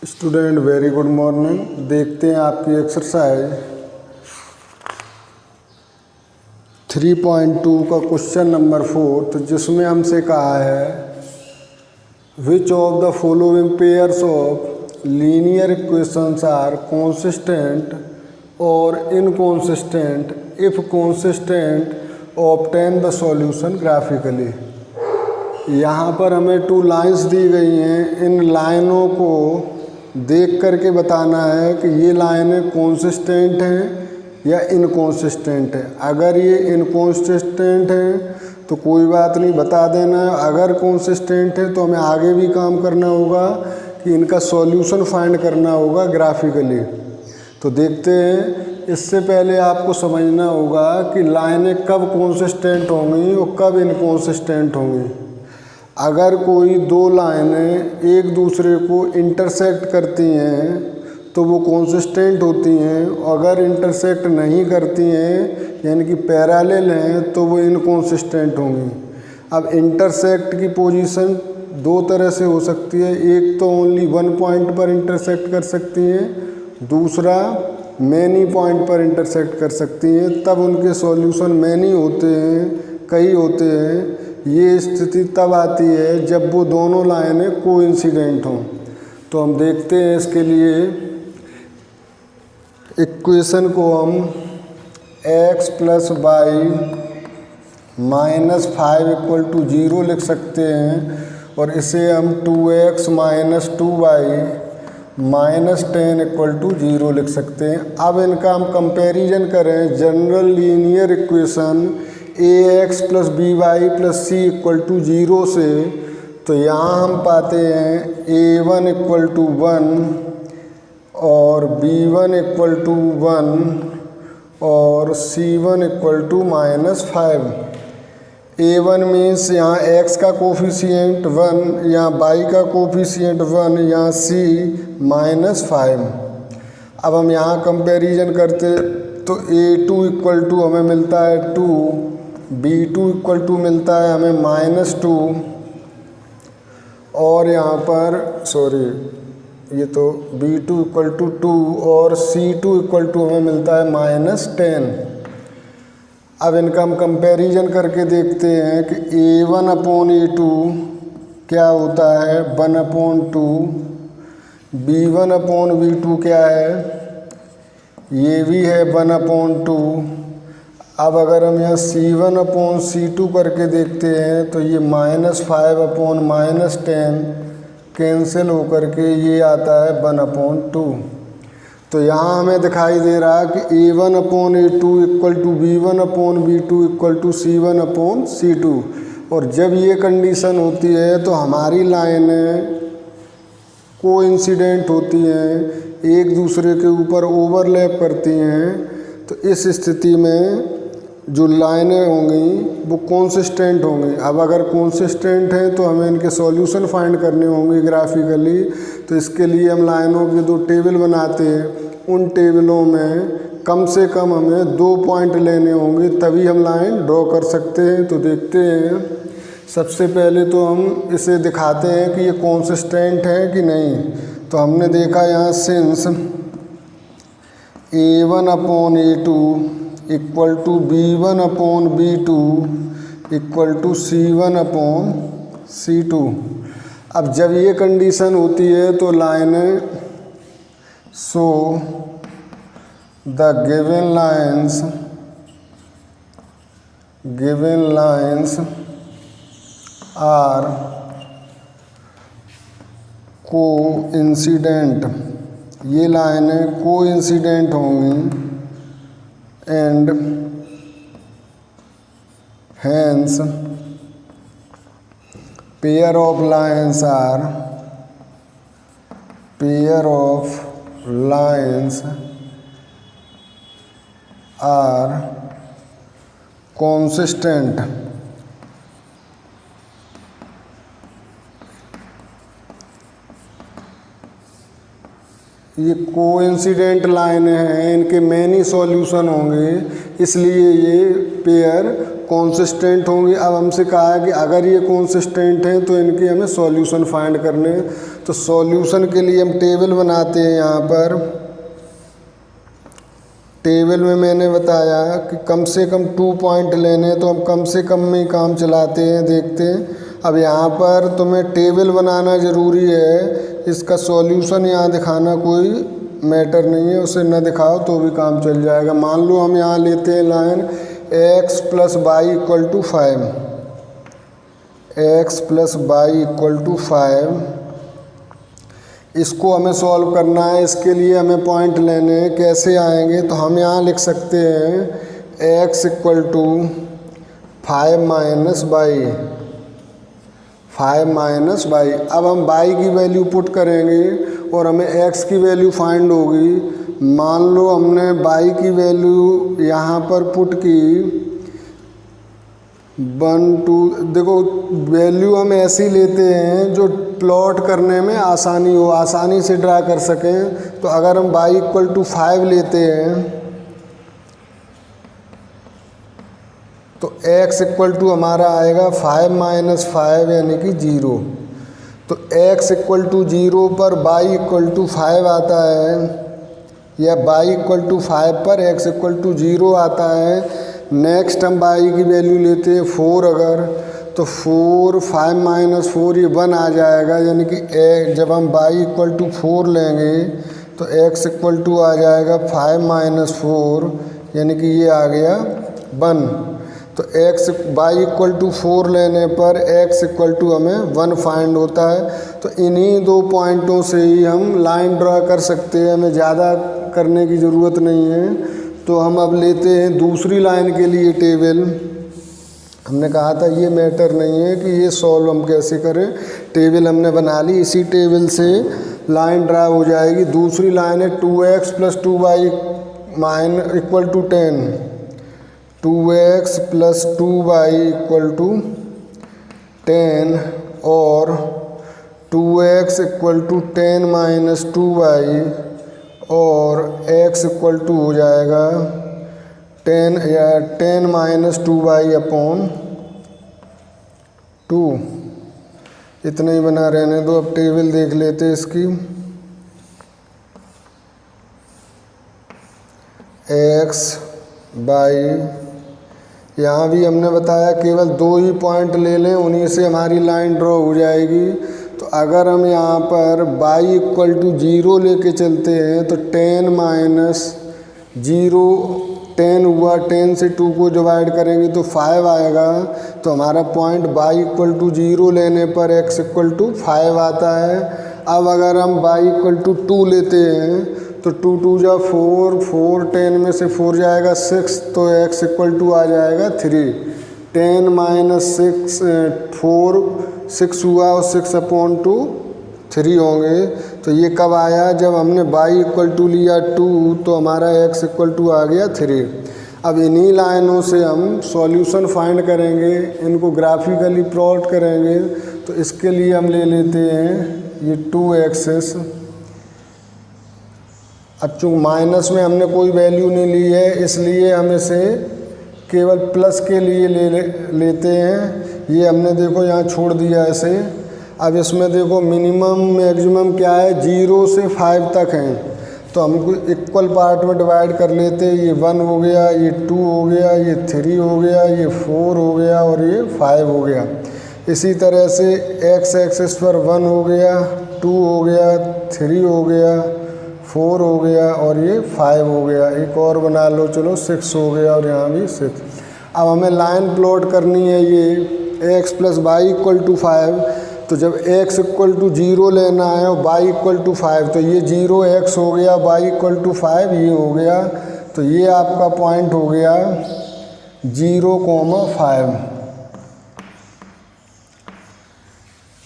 Student very good morning. देखते हैं आपकी एक्सरसाइज 3.2 का क्वेश्चन नंबर 4, तो जिसमें हमसे कहा है which of the following pairs of linear equations are consistent और inconsistent, if consistent obtain the solution graphically. यहाँ पर हमें 2 लाइंस दी गई हैं। इन लाइनों को देख करके बताना है कि ये लाइनें कॉन्सिस्टेंट हैं या इनकॉन्सिस्टेंट है। अगर ये इनकॉन्सिस्टेंट हैं तो कोई बात नहीं, बता देना है। अगर कॉन्सिस्टेंट है तो हमें आगे भी काम करना होगा कि इनका सॉल्यूशन फाइंड करना होगा ग्राफिकली। तो देखते हैं। इससे पहले आपको समझना होगा कि लाइनें कब कॉन्सिस्टेंट होंगी और कब इनकॉन्सिस्टेंट होंगी। अगर कोई 2 लाइनें एक दूसरे को इंटरसेक्ट करती हैं तो वो कॉन्सिस्टेंट होती हैं, और अगर इंटरसेक्ट नहीं करती हैं यानी कि पैरेलल हैं तो वो इनकॉन्सिस्टेंट होंगी। अब इंटरसेक्ट की पोजीशन 2 तरह से हो सकती है। एक तो ओनली 1 पॉइंट पर इंटरसेक्ट कर सकती हैं, दूसरा मैनी पॉइंट पर इंटरसेक्ट कर सकती हैं। तब उनके सॉल्यूशन मैनी होते हैं, कई होते हैं। ये स्थिति तब आती है जब वो दोनों लाइनें कोइंसिडेंट हों। तो हम देखते हैं इसके लिए इक्वेशन को हम x + y - 5 = 0 लिख सकते हैं, और इसे हम 2x - 2y - 10 = 0 लिख सकते हैं। अब इनका हम कंपैरिजन करें general linear equation ax + by + c = 0 से, तो यहाँ हम पाते हैं a1 = 1 और b1 = 1 और c1 = -5। a1 मीन्स यहाँ x का कोफिशिएंट 1, यहाँ y का कोफिशिएंट 1, यहाँ c -5। अब हम यहाँ कंपैरिजन करते तो a2 = हमें मिलता है 2, b2 = मिलता है हमें -2, और यहाँ पर ये तो b2 = 2 और c2 = हमें मिलता है -10। अब इनका हम कंपैरिजन करके देखते हैं कि a1/a2 क्या होता है 1/2, b1/b2 क्या है, ये भी है 1/2। अब अगर हम यहाँ c1/c2 करके देखते हैं तो ये -5/10 कैंसिल होकर के ये आता है 1/2। तो यहाँ हमें दिखाई दे रहा है कि a1/a2 = b1/b2 = c1/c2। और जब ये कंडीशन होती है तो हमारी लाइनें कोइंसिडेंट होती हैं, एक दूसरे के ऊपर ओवरलैप करती हैं। तो इस स्थिति में जो लाइनें होंगी वो कॉन्सिस्टेंट होंगी। अब अगर कॉन्सिस्टेंट हैं तो हमें इनके सॉल्यूशन फाइंड करने होंगे ग्राफिकली। तो इसके लिए हम लाइनों के 2 टेबल बनाते हैं। उन टेबलों में कम से कम हमें 2 पॉइंट लेने होंगे, तभी हम लाइन ड्रॉ कर सकते हैं। तो देखते हैं। सबसे पहले तो हम इसे दिखाते हैं कि ये कॉन्सिस्टेंट है कि नहीं। तो हमने देखा यहाँ सिंस a1/a2 = b1/b2 = c1/c2। अब जब ये कंडीशन होती है तो लाइनें so the given lines are coincident, ये लाइनें कोइंसिडेंट होंगी, and hence pair of lines are consistent। ये कोइंसिडेंट लाइन हैं, इनके मैनी सॉल्यूशन होंगे, इसलिए ये पेयर कॉन्सिस्टेंट होंगी। अब हमसे कहा है कि अगर ये कॉन्सिस्टेंट हैं तो इनके हमें सॉल्यूशन फाइंड करने हैं। तो सॉल्यूशन के लिए हम टेबल बनाते हैं। यहाँ पर टेबल में मैंने बताया कि कम से कम 2 पॉइंट लेने हैं, तो हम कम से कम में ही काम चलाते हैं, देखते हैं। अब यहाँ पर तुम्हें टेबल बनाना ज़रूरी है, इसका सॉल्यूशन यहाँ दिखाना कोई मैटर नहीं है, उसे न दिखाओ तो भी काम चल जाएगा। मान लो हम यहाँ लेते हैं line x + y = 5, x + y = 5। इसको हमें सॉल्व करना है, इसके लिए हमें पॉइंट लेने हैं। कैसे आएंगे, तो हम यहाँ लिख सकते हैं x = 5 - y। अब हम y की वैल्यू पुट करेंगे और हमें x की वैल्यू फाइंड होगी। मान लो हमने y की वैल्यू यहाँ पर पुट की 1 2, देखो वैल्यू हम ऐसी लेते हैं जो प्लॉट करने में आसानी हो, आसानी से ड्रा कर सकें। तो अगर हम y = 5 लेते हैं तो x = हमारा आएगा 5 - 5 यानी कि 0। तो x = 0 पर y = 5 आता है, या y = 5 पर x = 0 आता है। नेक्स्ट हम y की वैल्यू लेते हैं 4, अगर तो 4 5 - 4 ये 1 आ जाएगा, यानी कि जब हम y = 4 लेंगे तो x = आ जाएगा 5 - 4 यानी कि ये आ गया 1। तो y = 4 लेने पर x = हमें 1 फाइंड होता है। तो इन्हीं 2 पॉइंटों से ही हम लाइन ड्रा कर सकते हैं, हमें ज़्यादा करने की ज़रूरत नहीं है। तो हम अब लेते हैं दूसरी लाइन के लिए टेबल। हमने कहा था ये मैटर नहीं है कि ये सॉल्व हम कैसे करें, टेबल हमने बना ली, इसी टेबल से लाइन ड्रा हो जाएगी। दूसरी लाइन है 2x + 2y = 10, 2x + 2y = 10 और 2x = 10 - 2y और x = हो जाएगा 10 या 10 - 2y / 2। इतना ही बना रहने दो। अब टेबल देख लेते हैं इसकी। x y, यहाँ भी हमने बताया केवल 2 ही पॉइंट ले लें, उन्हीं से हमारी लाइन ड्रॉ हो जाएगी। तो अगर हम यहाँ पर y = 0 लेके चलते हैं तो 10 - 0 10 हुआ, 10 से 2 को डिवाइड करेंगे तो 5 आएगा। तो हमारा पॉइंट y = 0 लेने पर x = 5 आता है। अब अगर हम y = 2 लेते हैं तो 2 2 जा 4, 4 10 में से 4 जाएगा 6, तो x = आ जाएगा 3। 10 - 6 4 6 हुआ और 6/2 3 होंगे। तो ये कब आया, जब हमने y = लिया 2 तो हमारा x = आ गया 3। अब इन्हीं लाइनों से हम सॉल्यूशन फाइंड करेंगे, इनको ग्राफिकली प्लॉट करेंगे। तो इसके लिए हम ले लेते हैं ये 2x। अब चूँकि माइनस में हमने कोई वैल्यू नहीं ली है, इसलिए हम इसे केवल प्लस के लिए लेते हैं। ये हमने देखो यहाँ छोड़ दिया इसे। अब इसमें देखो मिनिमम मैक्सिमम क्या है, 0 से 5 तक हैं, तो हमको इक्वल पार्ट में डिवाइड कर लेते हैं। ये 1 हो गया, ये 2 हो गया, ये 3 हो गया, ये 4 हो गया और ये 5 हो गया। इसी तरह से x एक्सिस पर 1 हो गया, 2 हो गया, 3 हो गया, 4 हो गया और ये 5 हो गया। एक और बना लो, चलो 6 हो गया और यहाँ भी 6। अब हमें लाइन प्लॉट करनी है ये x + y = 5। तो जब x = 0 लेना है और y = 5, तो ये 0x हो गया, y = 5 ये हो गया। तो ये आपका पॉइंट हो गया 0,5।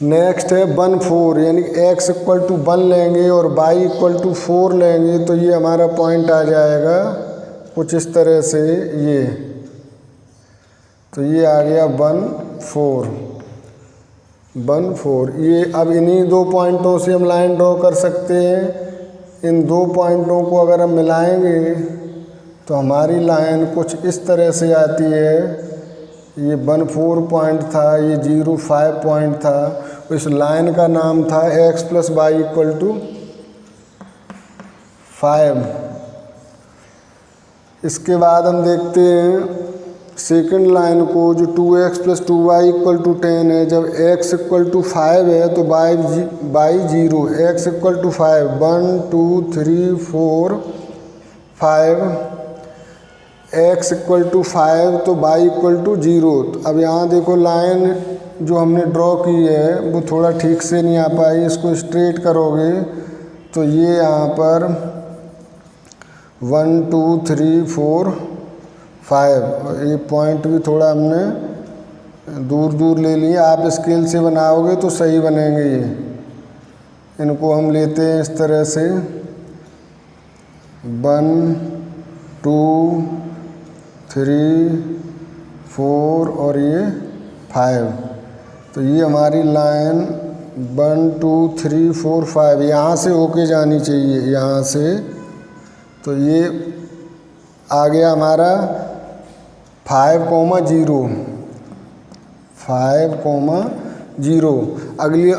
नेक्स्ट है 1 4, यानी x = 1 लेंगे और y = 4 लेंगे तो ये हमारा पॉइंट आ जाएगा कुछ इस तरह से ये। तो ये आ गया 1 4 1 4। ये अब इन्हीं 2 पॉइंटों से हम लाइन ड्रॉ कर सकते हैं। इन 2 पॉइंटों को अगर हम मिलाएंगे तो हमारी लाइन कुछ इस तरह से आती है। ये 14 पॉइंट था, ये 05 पॉइंट था। इस लाइन का नाम था x + y = 5। इसके बाद हम देखते हैं सेकंड लाइन को, जो 2x + 2y = 10 है। जब x = 5 है तो y 0, x = 5, 1 2 3 4 5, x = 5 तो y = 0। तो अब यहाँ देखो लाइन जो हमने ड्रॉ की है वो थोड़ा ठीक से नहीं आ पाई, इसको स्ट्रेट करोगे तो ये यहाँ पर 1 2 3 4 5, ये पॉइंट भी थोड़ा हमने दूर दूर ले लिए। आप स्केल से बनाओगे तो सही बनेंगे। ये इनको हम लेते हैं इस तरह से 1 2 3 4 और ये 5। तो ये हमारी लाइन 1 2 3 4 5 यहाँ से होके जानी चाहिए, यहाँ से। तो ये आ गया हमारा 5, 0, 5, 0।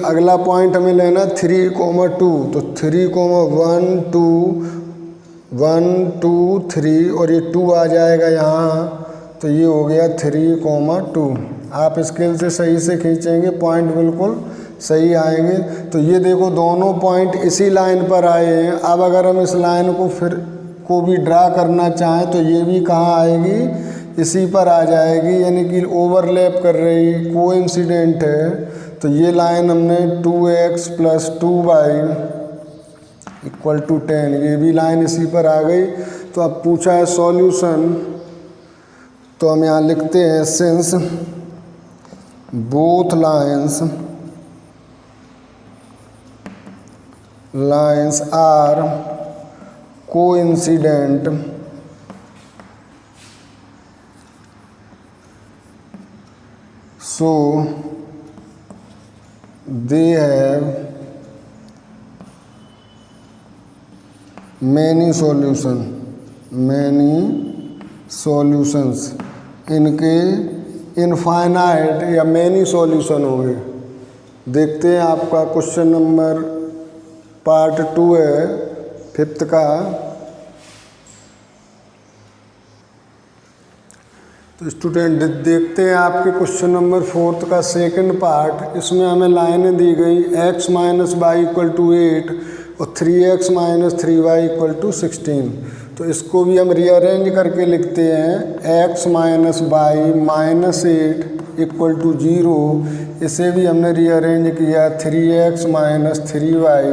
अगला पॉइंट हमें लेना 3, 2। तो 3, 1 2 1 2 3 और ये 2 आ जाएगा यहाँ। तो ये हो गया 3, 2। आप स्केल से सही से खींचेंगे, पॉइंट बिल्कुल सही आएंगे। तो ये देखो दोनों पॉइंट इसी लाइन पर आए हैं। अब अगर हम इस लाइन को भी ड्रा करना चाहें तो ये भी कहाँ आएगी, इसी पर आ जाएगी, यानी कि ओवरलैप कर रही, कोइंसिडेंट है। तो ये लाइन हमने 2x + 2y = 10, ये भी लाइन इसी पर आ गई। तो अब पूछा है सॉल्यूशन, तो हम यहाँ लिखते हैं since both lines are coincident so they have many solutions, इनके इनफाइनाइट या मैनी सॉल्यूशन होंगे। देखते हैं आपका क्वेश्चन नंबर पार्ट 2 है 5th का। तो स्टूडेंट देखते हैं आपके क्वेश्चन नंबर 4th का सेकंड पार्ट। इसमें हमें लाइनें दी गई x - y = 8 और 3x - 3y = 16। तो इसको भी हम रीअरेंज करके लिखते हैं x - y - 8 = 0। इसे भी हमने रीअरेंज किया 3x - 3y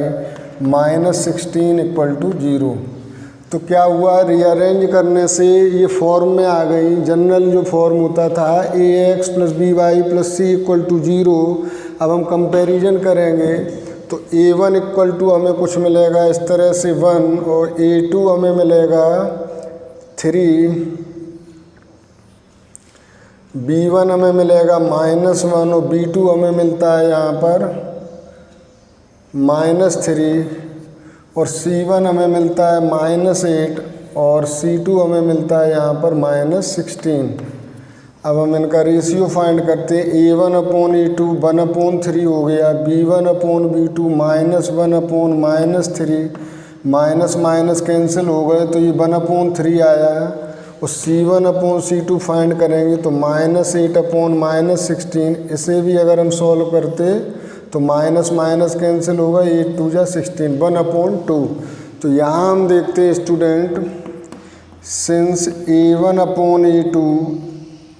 - 16 = 0। तो क्या हुआ, रीअरेंज करने से ये फॉर्म में आ गई। जनरल जो फॉर्म होता था ax + by + c = 0। अब हम कंपैरिजन करेंगे तो a1 = हमें कुछ मिलेगा इस तरह से 1 और a2 हमें मिलेगा 3, b1 हमें मिलेगा -1 और b2 हमें मिलता है यहाँ पर -3 और c1 हमें मिलता है -8 और c2 हमें मिलता है यहाँ पर -16। अब हम इनका रेशियो फाइंड करते हैं। a1/a2 1/3 हो गया, b1/b2 -1/-3, माइनस कैंसिल हो गए तो ये 1/3 आया। और c1/c2 फाइंड करेंगे तो -8/- 16। इसे भी अगर हम सॉल्व करते तो माइनस कैंसिल होगा, 8 2 जा 16, 1/2। तो यहाँ हम देखते हैं स्टूडेंट, सिंस a1/a2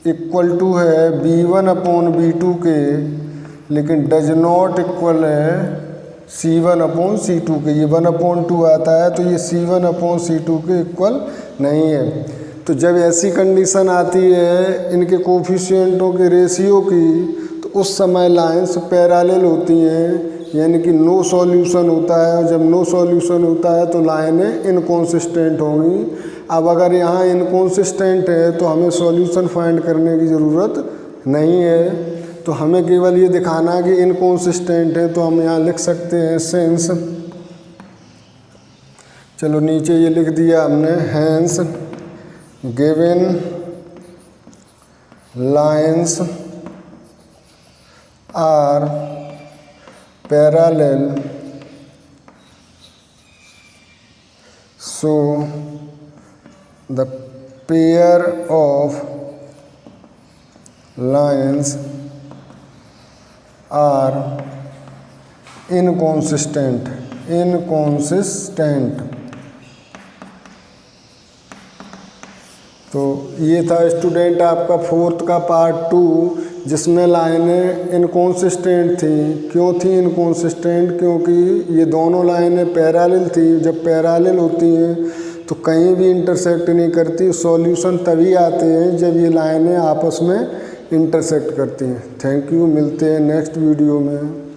= है b1/b2 के, लेकिन डज नॉट इक्वल है c1/c2 के। ये 1/2 आता है तो ये c1/c2 के इक्वल नहीं है। तो जब ऐसी कंडीशन आती है इनके कोफिशिएंटों के रेशियो की, तो उस समय लाइंस पैरेलल होती हैं, यानी कि नो सॉल्यूशन होता है। और जब नो सॉल्यूशन होता है तो लाइनें इनकॉन्सिस्टेंट होंगी। अब अगर यहाँ इनकॉन्सिस्टेंट है तो हमें सॉल्यूशन फाइंड करने की ज़रूरत नहीं है, तो हमें केवल ये दिखाना है कि इनकॉन्सिस्टेंट है। तो हम यहाँ लिख सकते हैं सिंस, चलो नीचे ये लिख दिया हमने, hence given lines are parallel, so the pair of lines are inconsistent। तो ये था स्टूडेंट आपका 4th का पार्ट 2, जिसमें लाइनें इनकॉन्सिस्टेंट थी। क्यों थी इनकॉन्सिस्टेंट? क्योंकि ये दोनों लाइनें पैरेलल थी। जब पैरेलल होती हैं तो कहीं भी इंटरसेक्ट नहीं करती। सॉल्यूशन तभी आते हैं जब ये लाइनें आपस में इंटरसेक्ट करती हैं। थैंक यू, मिलते हैं नेक्स्ट वीडियो में।